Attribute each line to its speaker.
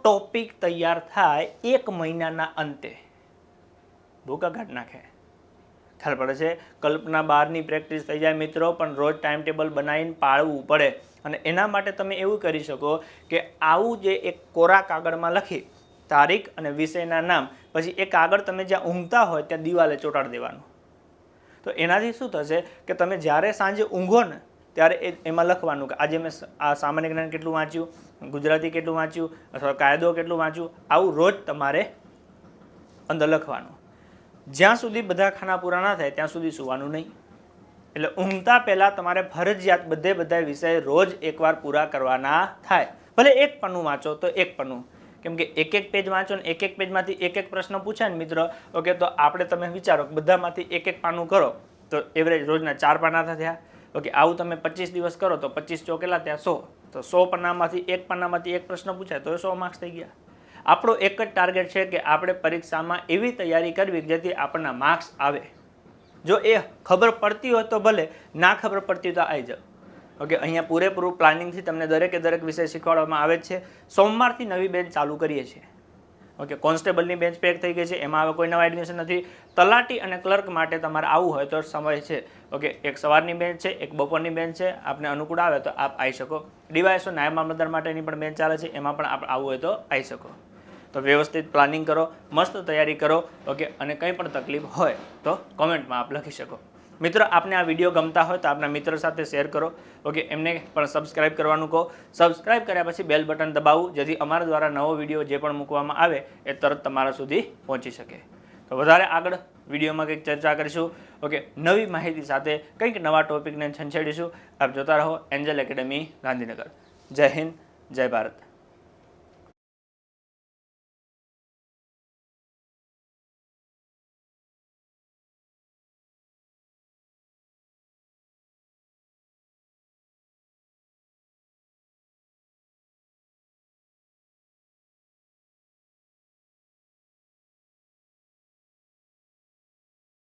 Speaker 1: Topic તૈયાર થાય 1 મહિનાના અંતે ભૂકા કાઢ નાખે. ખ્યાલ પડે છે? કલ્પના બહારની પ્રેક્ટિસ થઈ જાય મિત્રો, પણ રોજ ટાઈમ ટેબલ બનાવીને પાળવું પડે. અને એના માટે તમે એવું કરી શકો કે આવું જે એક કોરા કાગળમાં લખી તારીખ અને વિષયના નામ, પછી એ કાગળ તમે જ્યાં ઊંઘતા હોય ત્યાં દિવાલે ચોંટાડી દેવાનું. તો એનાથી શું થશે કે તમે જ્યારે સાંજે ઊંઘો ને ત્યારે એમાં લખવાનું કે આજે મેં આ સામાન્ય જ્ઞાન કેટલું વાંચ્યું, ગુજરાતી કેટલું વાંચ્યું, અથવા કાયદો કેટલું વાંચ્યું, આવું રોજ તમારે અંદર લખવાનું. જ્યાં સુધી બધા ખાના પૂરા ના થાય ત્યાં સુધી સૂવાનું નહીં. એટલે ઊંઘતા પહેલાં તમારે ફરજિયાત બધા વિષય રોજ એકવાર પૂરા કરવાના થાય. ભલે એક પન્નું વાંચો તો એક પન્નું, કેમ કે એક પેજ વાંચો ને એક પેજમાંથી એક પ્રશ્ન પૂછાય ને મિત્રો, ઓકે, તો આપણે તમે વિચારો બધામાંથી એક પાનું કરો તો એવરેજ રોજના 4 પાના થયા. ઓકે, આવું તમે 25 દિવસ કરો તો 25 ચોકેલા ત્યાં 100, તો 100 પાનામાંથી એક પ્રશ્ન પૂછાય તો 100 માર્ક્સ થઈ ગયા. આપણો એક જ ટાર્ગેટ છે કે આપણે પરીક્ષામાં એવી તૈયારી કરવી જેથી આપણના માર્ક્સ આવે. જો એ ખબર પડતી હોય તો ભલે, ના ખબર પડતી હોય તો આવી જાઓ. ઓકે, અહીંયા પૂરેપૂરું પ્લાનિંગથી તમને દરેક વિષય શીખવાડવામાં આવે છે. સોમવારથી નવી બેચ ચાલુ કરીએ છીએ. ઓકે, કોન્સ્ટેબલની બેચ પેક થઈ ગઈ છે, એમાં હવે કોઈ નવા એડમિશન નથી. તલાટી અને ક્લર્ક માટે તમારે આવવું હોય તો સમય છે. ઓકે, એક સવારની બેચ છે, એક બપોરની બેચ છે, આપને અનુકૂળ આવે તો આપ આવી શકો. ડીવાયએસઓ નાયબ મામલતદાર માટેની પણ બેચ ચાલે છે, એમાં પણ આપ આવવું હોય તો આવી શકો. તો વ્યવસ્થિત પ્લાનિંગ કરો, મસ્ત તૈયારી કરો. ઓકે, અને કંઈ પણ તકલીફ હોય તો કોમેન્ટમાં આપ લખી શકો. મિત્રો, આપને આ વિડીયો ગમતા હોય તો આપના મિત્ર સાથે શેર કરો. ઓકે, એમને પણ સબસ્ક્રાઇબ કરવાનું કહો. સબસ્ક્રાઇબ કર્યા પછી બેલ બટન દબાવવું જેથી અમારા દ્વારા નવો વિડીયો જે પણ મૂકવામાં આવે એ તરત તમારા સુધી પહોંચી શકે. તો વધારે આગળ વિડીયોમાં કંઈક ચર્ચા કરીશું. ઓકે, નવી માહિતી સાથે કંઈક નવા ટોપિકને છંછેડીશું. આપ જોતા રહો એન્જલ એકેડમી ગાંધીનગર. જય હિન્દ, જય ભારત.